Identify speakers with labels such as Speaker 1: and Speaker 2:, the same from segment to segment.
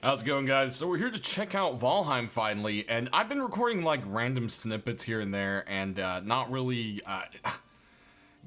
Speaker 1: How's it going, guys? So we're here to check out Valheim finally, and I've been recording like random snippets here and there and not really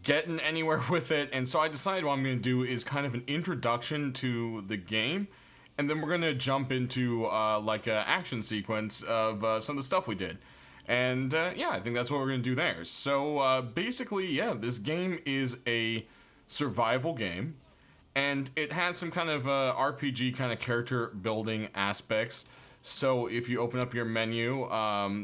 Speaker 1: getting anywhere with it, and so I decided what I'm going to do is kind of an introduction to the game, and then we're going to jump into like an action sequence of some of the stuff we did. And yeah, I think that's what we're going to do there. So basically, yeah, this game is a survival game. And it has some kind of RPG kind of character building aspects. So if you open up your menu,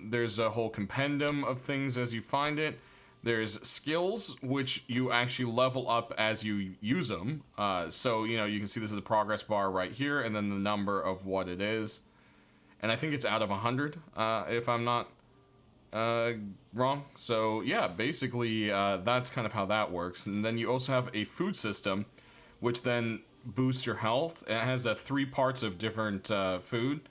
Speaker 1: there's a whole compendium of things as you find it. There's skills, which you actually level up as you use them. So, you know, you can see this is the progress bar right here, and then the number of what it is. And I think it's out of 100, if I'm not wrong. So, yeah, basically, that's kind of how that works. And then you also have a food system, which then boosts your health. It has 3 parts of different food,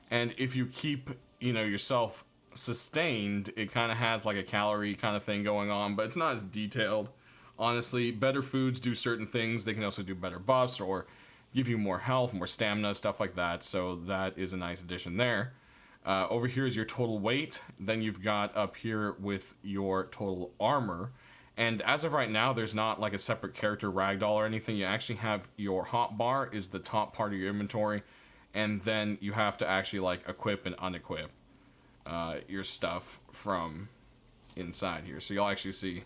Speaker 1: and if you keep, you know, yourself sustained, it kind of has like a calorie kind of thing going on, but it's not as detailed. Honestly, better foods do certain things. They can also do better buffs or give you more health, more stamina, stuff like that, so that is a nice addition there. Over here is your total weight. Then you've got up here with your total armor. And as of right now, there's not like a separate character ragdoll or anything. You actually have your hotbar is the top part of your inventory, and then you have to actually like equip and unequip your stuff from inside here. So you'll actually see.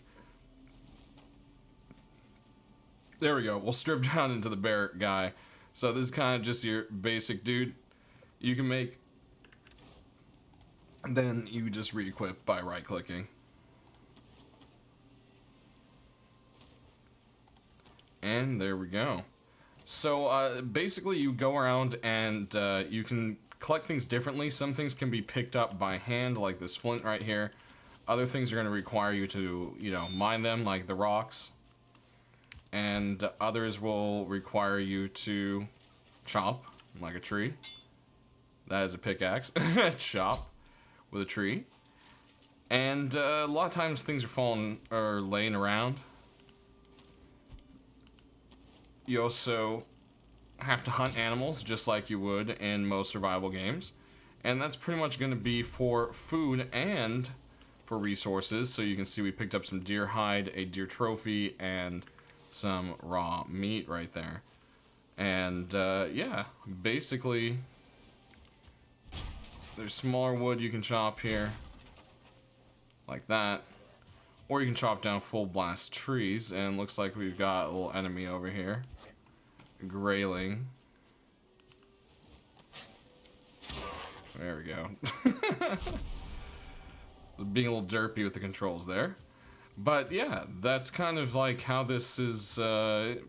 Speaker 1: There we go. We'll strip down into the bear guy. So this is kind of just your basic dude you can make. And then you just re-equip by right-clicking. And there we go. So basically you go around and you can collect things differently. Some things can be picked up by hand, like this flint right here. Other things are going to require you to, you know, mine them, like the rocks. And others will require you to chop, like a tree. That is a pickaxe. Chop with a tree. And a lot of times things are falling or laying around. You also have to hunt animals just like you would in most survival games. And that's pretty much going to be for food and for resources. So you can see we picked up some deer hide, a deer trophy, and some raw meat right there. And yeah, basically there's smaller wood you can chop here. Like that. Or you can chop down full blast trees, and looks like we've got a little enemy over here. Grayling. There we go. Being a little derpy with the controls there. But yeah, that's kind of like how this is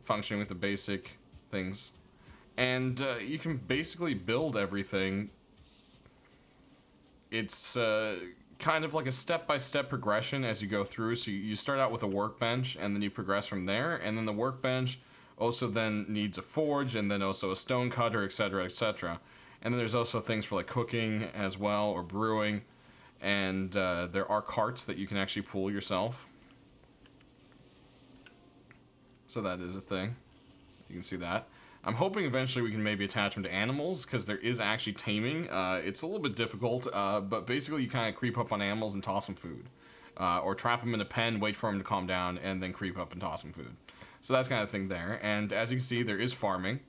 Speaker 1: functioning with the basic things. And you can basically build everything. It's kind of like a step-by-step progression as you go through. So you start out with a workbench, and then you progress from there, and then the workbench also then needs a forge, and then also a stone cutter, etc., etc. And then there's also things for like cooking as well, or brewing, and there are carts that you can actually pull yourself. So that is a thing. You can see that. I'm hoping eventually we can maybe attach them to animals, because there is actually taming. It's a little bit difficult, but basically you kind of creep up on animals and toss them food. Or trap them in a pen, wait for them to calm down, and then creep up and toss them food. So that's kind of thing there. And as you can see, there is farming.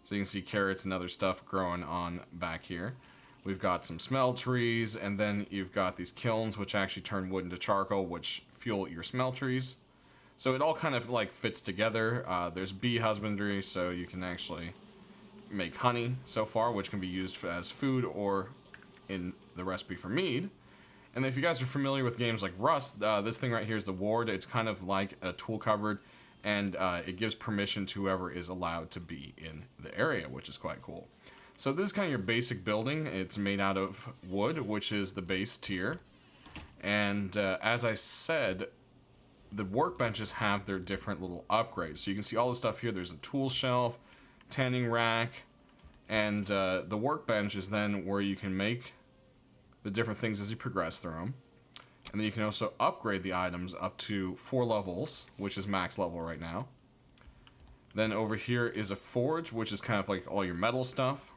Speaker 1: So you can see carrots and other stuff growing on back here. We've got some smell trees, and then you've got these kilns, which actually turn wood into charcoal, which fuel your smell trees. So it all kind of like fits together. There's bee husbandry, so you can actually make honey so far, which can be used as food or in the recipe for mead. And if you guys are familiar with games like Rust, this thing right here is the ward. It's kind of like a tool cupboard, and it gives permission to whoever is allowed to be in the area, which is quite cool. So this is kind of your basic building. It's made out of wood, which is the base tier. And as I said, the workbenches have their different little upgrades. So you can see all the stuff here. There's a tool shelf, tanning rack, and the workbench is then where you can make the different things as you progress through them. And then you can also upgrade the items up to 4 levels, which is max level right now. Then over here is a forge, which is kind of like all your metal stuff.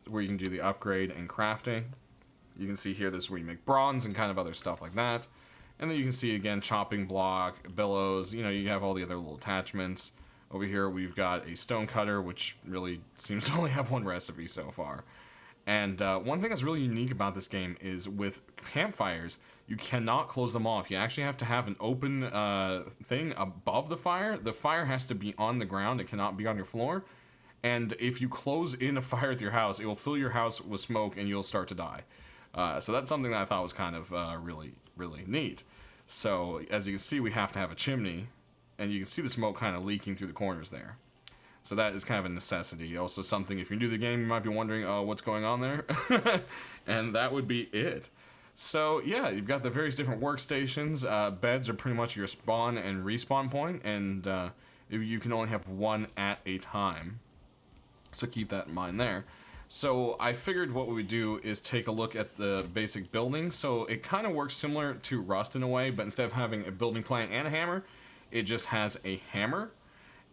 Speaker 1: where you can do the upgrade and crafting. You can see here, this is where you make bronze and kind of other stuff like that. And then you can see, again, chopping block, billows, you know, you have all the other little attachments. Over here, we've got a stone cutter, which really seems to only have one recipe so far. And one thing that's really unique about this game is with campfires, you cannot close them off. You actually have to have an open thing above the fire. The fire has to be on the ground. It cannot be on your floor. And if you close in a fire at your house, it will fill your house with smoke and you'll start to die. So that's something that I thought was kind of really, really neat. So as you can see, we have to have a chimney, and you can see the smoke kind of leaking through the corners there. So that is kind of a necessity. Also something, if you're new to the game, you might be wondering, oh, what's going on there? And that would be it. So yeah, you've got the various different workstations. Beds are pretty much your spawn and respawn point, and you can only have one at a time. So keep that in mind there. So I figured what we would do is take a look at the basic building. So it kind of works similar to Rust in a way, but instead of having a building plan and a hammer, it just has a hammer.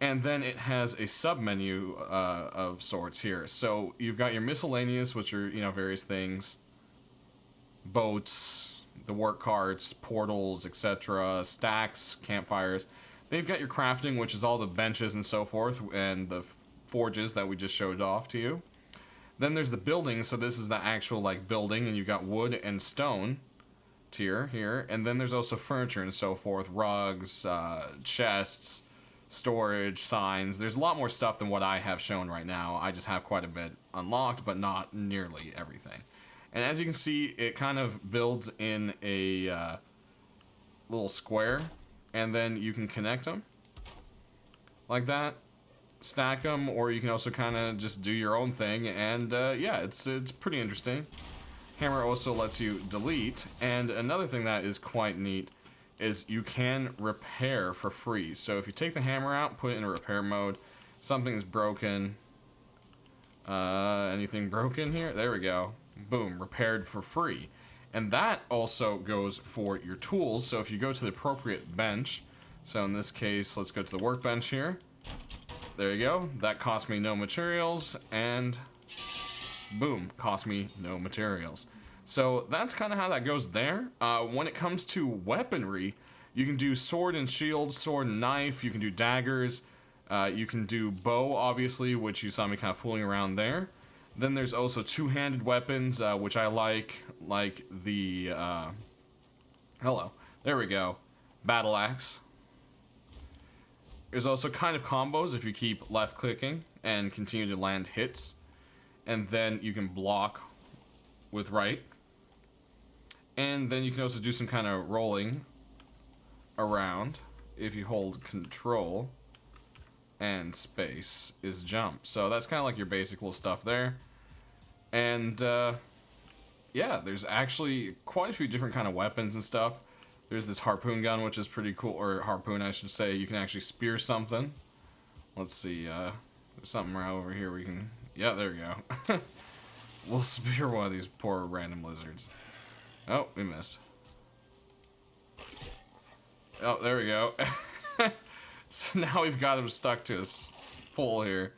Speaker 1: And then it has a sub-menu of sorts here. So you've got your miscellaneous, which are, you know, various things. Boats, the work carts, portals, etc. Stacks, campfires. Then you've got your crafting, which is all the benches and so forth, and the forges that we just showed off to you. Then there's the building, so this is the actual, like, building, and you've got wood and stone tier here. And then there's also furniture and so forth, rugs, chests, storage, signs. There's a lot more stuff than what I have shown right now. I just have quite a bit unlocked, but not nearly everything. And as you can see, it kind of builds in a little square, and then you can connect them like that. Stack them, or you can also kind of just do your own thing, and yeah, it's pretty interesting. Hammer also lets you delete, and another thing that is quite neat is you can repair for free. So if you take the hammer out, put it in a repair mode, something is broken, anything broken here? There we go. Boom, repaired for free. And that also goes for your tools. So if you go to the appropriate bench, so in this case, let's go to the workbench here. There you go. That cost me no materials, and boom, cost me no materials. So that's kind of how that goes there. When it comes to weaponry, you can do sword and shield, sword and knife. You can do daggers. You can do bow, obviously, which you saw me kind of fooling around there. Then there's also two-handed weapons, which I like the, hello, there we go, battle axe. There's also kind of combos if you keep left-clicking and continue to land hits. And then you can block with right. And then you can also do some kind of rolling around if you hold control, and space is jump. So that's kind of like your basic little stuff there. And yeah, there's actually quite a few different kind of weapons and stuff. There's this harpoon gun, which is pretty cool, or harpoon, I should say. You can actually spear something. Let's see, there's something right over here we can, yeah, there we go. We'll spear one of these poor random lizards. Oh, we missed. Oh, there we go. So now we've got him stuck to a pole here.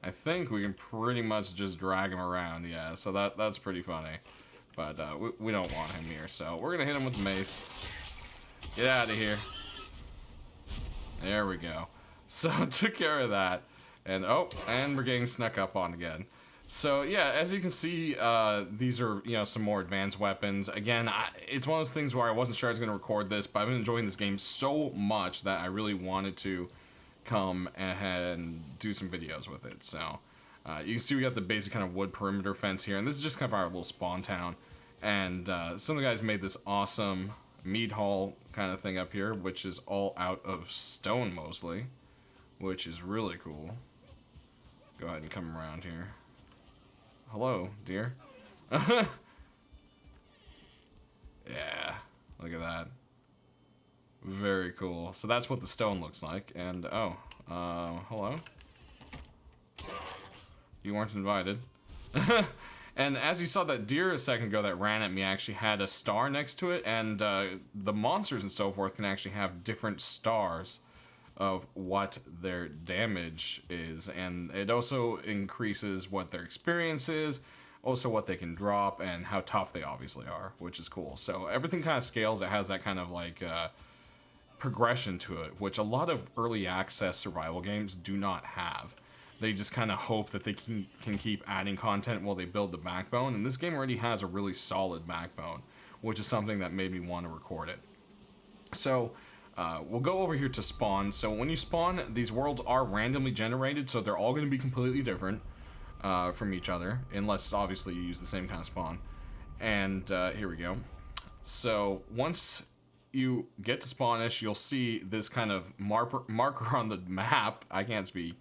Speaker 1: I think we can pretty much just drag him around, yeah, so that's pretty funny. But we don't want him here, so we're gonna hit him with the mace. Get out of here. There we go. So took care of that. And oh, and we're getting snuck up on again. So yeah, as you can see, these are, you know, some more advanced weapons. Again, it's one of those things where I wasn't sure I was going to record this, but I've been enjoying this game so much that I really wanted to come ahead and do some videos with it. So you can see we got the basic kind of wood perimeter fence here, and this is just kind of our little spawn town. And some of the guys made this awesome meat hall kind of thing up here, which is all out of stone mostly, which is really cool. Go ahead and come around here. Hello, dear. Yeah, look at that. Very cool. So that's what the stone looks like. And oh, hello. You weren't invited. And as you saw that deer a second ago that ran at me actually had a star next to it, and the monsters and so forth can actually have different stars of what their damage is, and it also increases what their experience is, also what they can drop, and how tough they obviously are, which is cool. So everything kind of scales. It has that kind of like progression to it, which a lot of early access survival games do not have. They just kind of hope that they can keep adding content while they build the backbone, and this game already has a really solid backbone, which is something that made me want to record it. So we'll go over here to spawn. So when you spawn, these worlds are randomly generated, so they're all going to be completely different from each other, unless obviously you use the same kind of spawn. And here we go. So once you get to spawnish, you'll see this kind of marker on the map. I can't speak.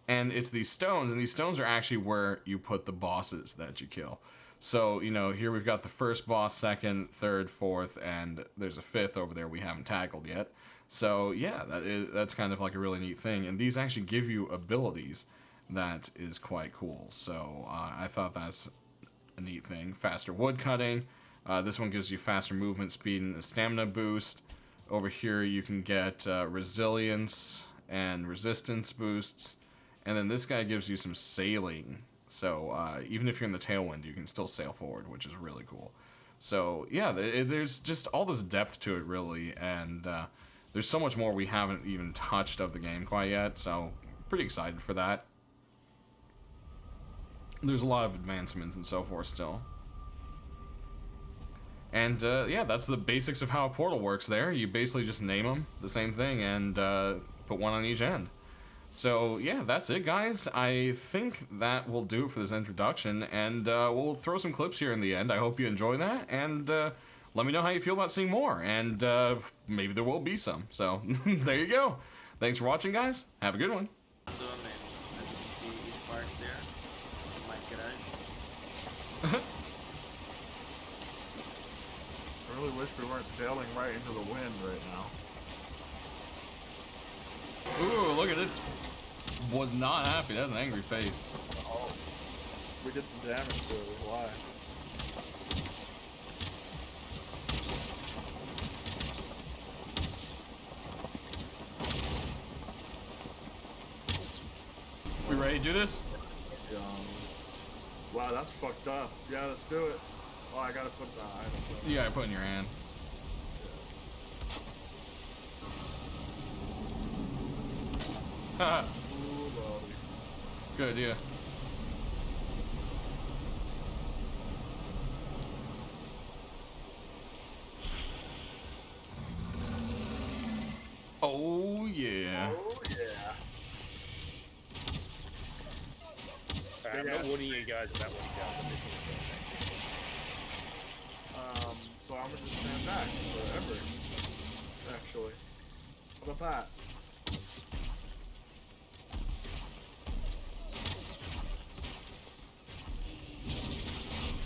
Speaker 1: And it's these stones, and these stones are actually where you put the bosses that you kill. So, you know, here we've got the first boss, second, third, fourth, and there's a fifth over there we haven't tackled yet. So, yeah, that's kind of like a really neat thing. And these actually give you abilities that is quite cool. So, I thought that's a neat thing. Faster wood cutting. This one gives you faster movement speed and a stamina boost. Over here you can get resilience and resistance boosts. And then this guy gives you some sailing. So even if you're in the tailwind, you can still sail forward, which is really cool. So yeah, there's just all this depth to it, really. And there's so much more we haven't even touched of the game quite yet. So pretty excited for that. There's a lot of advancements and so forth still. And yeah, that's the basics of how a portal works there. You basically just name them, the same thing, and put one on each end. So yeah, that's it, guys. I think that will do it for this introduction, and we'll throw some clips here in the end. I hope you enjoy that, and let me know how you feel about seeing more, and maybe there will be some. So there you go. Thanks for watching, guys. Have a good one.
Speaker 2: As you can see, he's parked there in my garage.
Speaker 3: I really wish we weren't sailing right into the wind right now.
Speaker 1: Ooh, look at this. Was not happy. That's an angry face.
Speaker 3: Oh, we did some damage to it. Why?
Speaker 1: We ready to do this?
Speaker 3: Wow, that's fucked up. Yeah, let's do it. Oh, I gotta put the item.
Speaker 1: You gotta put it in your hand. Haha. Good idea. Oh yeah.
Speaker 3: Oh yeah.
Speaker 2: I'm not warning you guys about what he does.
Speaker 3: So I'm gonna just stand back forever. Actually. How about that?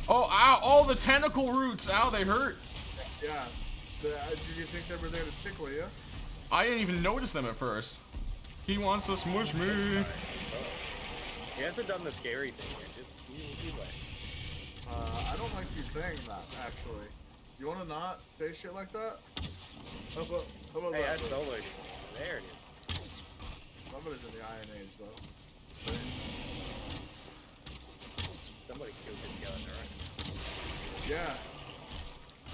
Speaker 1: Oh, ow! All the tentacle roots! Ow, they hurt!
Speaker 3: Yeah. Did you think they were there to tickle you?
Speaker 1: I didn't even notice them at first. He wants to smush me.
Speaker 2: He hasn't done the scary thing yet. Just he like.
Speaker 3: I don't like you saying that, actually. You wanna not say shit like that? How about
Speaker 2: Hey,
Speaker 3: that?
Speaker 2: I soloed you. There it is.
Speaker 3: Somebody's in the Iron Age, though.
Speaker 2: Somebody killed this guy in there, right?
Speaker 3: Yeah.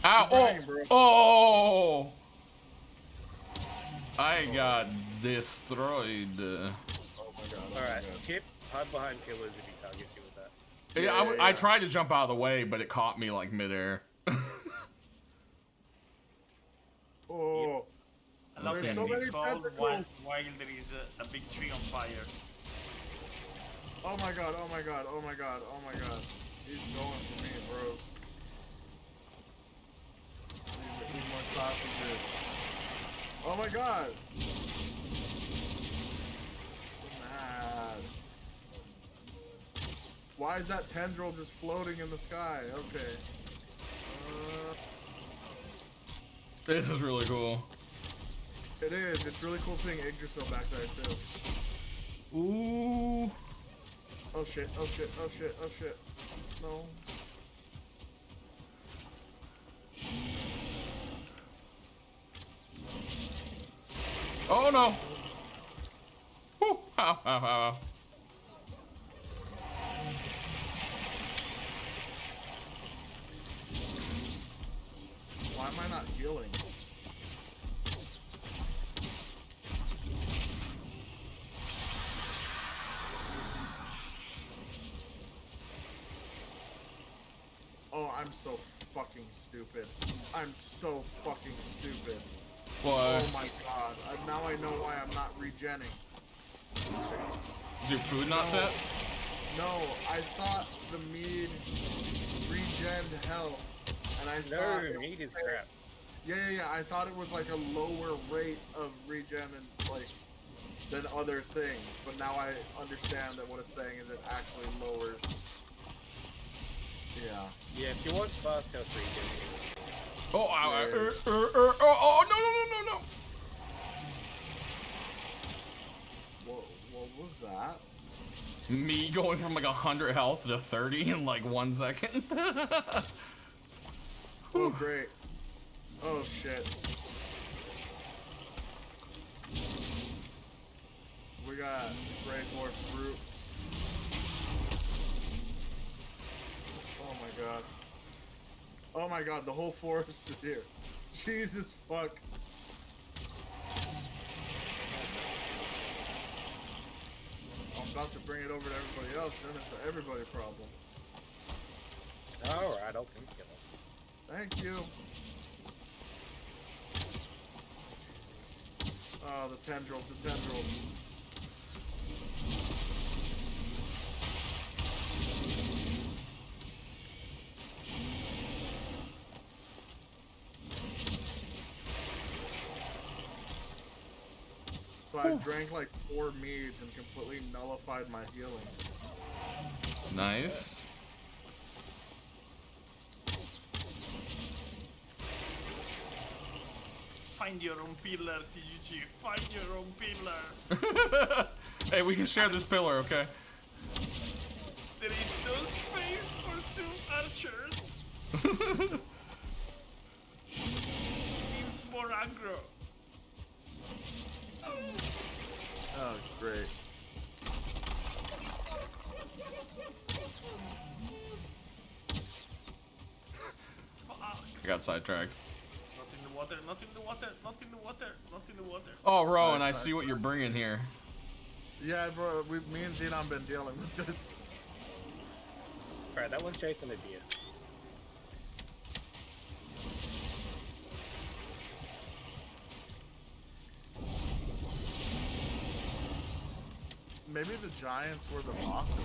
Speaker 1: Ow!
Speaker 3: Bang, bro.
Speaker 1: Oh! I got destroyed.
Speaker 3: Oh my god.
Speaker 2: Alright, tip, hide behind pillars if he targets you with that.
Speaker 1: Yeah, I tried to jump out of the way, but it caught me like midair.
Speaker 3: Oh.
Speaker 4: A lot
Speaker 3: There's
Speaker 4: of
Speaker 3: so many
Speaker 4: people
Speaker 3: tentacles.
Speaker 4: while there is a big tree on fire.
Speaker 3: Oh my god, oh my god, oh my god, oh my god. He's going for me, bros. Need more sausages. Oh my god! So mad. Why is that tendril just floating in the sky? Okay.
Speaker 1: This is really cool.
Speaker 3: It is. It's really cool seeing Yggdrasil back there too.
Speaker 1: Ooh.
Speaker 3: Oh shit, oh shit, oh shit, oh shit. No.
Speaker 1: Oh no. Ow, ow, ow, ow.
Speaker 3: Why am I not healing? Oh, I'm so fucking stupid. I'm so fucking stupid.
Speaker 1: What?
Speaker 3: Oh my god. Now I know why I'm not regenning.
Speaker 1: Is your food not
Speaker 3: No.
Speaker 1: set?
Speaker 3: No, I thought the mead regen health, and I thought
Speaker 5: No, meat is crap.
Speaker 3: yeah. I thought it was like a lower rate of regen and like than other things, but now I understand that what it's saying is it actually lowers. Yeah.
Speaker 5: Yeah, if you want fast health regen,
Speaker 1: Oh, ow,
Speaker 3: Yeah.
Speaker 1: oh, no.
Speaker 3: What was that?
Speaker 1: Me going from like 100 health to 30 in like 1 second.
Speaker 3: Oh great. Oh shit. We got Great Dwarf fruit. Oh my god. Oh my god, the whole forest is here. Jesus fuck. I'm about to bring it over to everybody else, then it's an everybody problem.
Speaker 5: alright, I'll come kill it.
Speaker 3: Thank you. Oh, the tendrils. So I drank like 4 meads and completely nullified my healing.
Speaker 1: Nice.
Speaker 4: Find your own pillar, TGG. Find your own pillar.
Speaker 1: Hey, we can share this pillar, okay?
Speaker 4: There is no space for 2 archers. Needs more aggro.
Speaker 3: Oh, great.
Speaker 4: Fuck.
Speaker 1: I got sidetracked.
Speaker 4: Not in the water, not in the water, not in the water, not in the water.
Speaker 1: Oh, Rowan, I see what you're bringing here.
Speaker 3: Yeah, bro, me and Xenon been dealing with this.
Speaker 5: Alright, that one's chasing a deer.
Speaker 3: Maybe the giants were the bosses.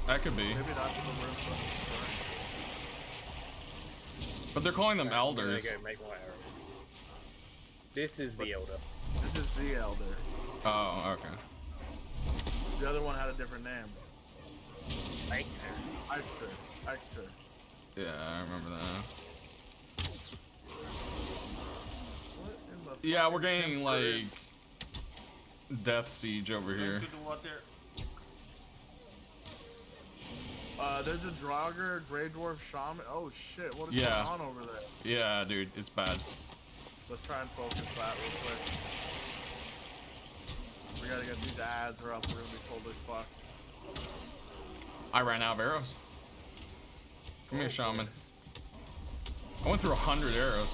Speaker 1: That could be.
Speaker 3: Maybe that's what we're from.
Speaker 1: But they're calling them
Speaker 5: Alright, I'm gonna
Speaker 1: elders.
Speaker 5: go make more arrows. This is the elder.
Speaker 3: This is the elder.
Speaker 1: Oh, okay.
Speaker 3: The other one had a different name. Hector.
Speaker 1: Yeah, I remember that.
Speaker 3: What in the
Speaker 1: Yeah, we're
Speaker 3: fucking
Speaker 1: getting
Speaker 3: temporary-
Speaker 1: like Death Siege over here.
Speaker 4: Into the water.
Speaker 3: There's a Draugr, Grey Dwarf Shaman. Oh shit, what is
Speaker 1: Yeah.
Speaker 3: going on over there?
Speaker 1: Yeah, dude, it's bad.
Speaker 3: Let's try and focus that real quick. We gotta get these ads or else we're gonna be totally fucked.
Speaker 1: I ran out of arrows. Come here, Shaman. I went through 100 arrows.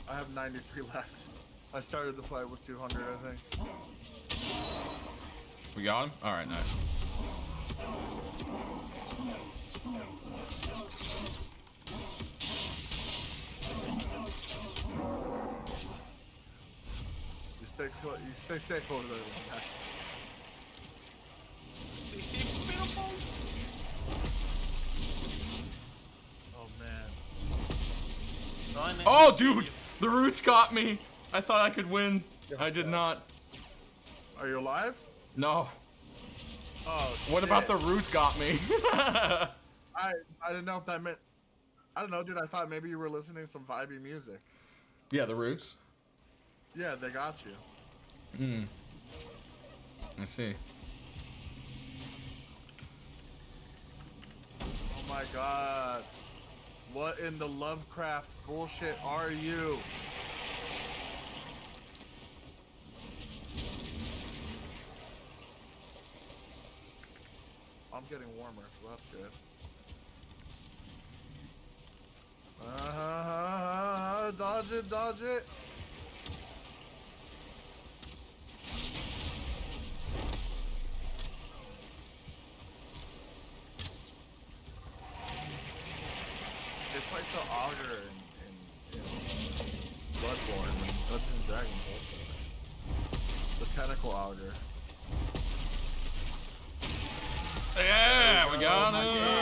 Speaker 3: I have 93 left. I started the fight with 200, I think.
Speaker 1: We got him? Alright, nice.
Speaker 3: You stay safe over there.
Speaker 4: They see beautiful.
Speaker 3: Oh man.
Speaker 1: Oh, dude! The roots got me! I thought I could win. I did not.
Speaker 3: Are you alive?
Speaker 1: No.
Speaker 3: Oh,
Speaker 1: What about
Speaker 3: shit.
Speaker 1: the roots got me?
Speaker 3: I didn't know if that meant. I don't know, dude. I thought maybe you were listening to some vibey music.
Speaker 1: Yeah, the roots.
Speaker 3: Yeah, they got you.
Speaker 1: I see.
Speaker 3: Oh my god. What in the Lovecraft bullshit are you? I'm getting warmer, so that's good. Dodge it, dodge it. It's like the auger in Bloodborne and Dungeons and Dragons also. The tentacle auger.
Speaker 1: Yeah, we got him.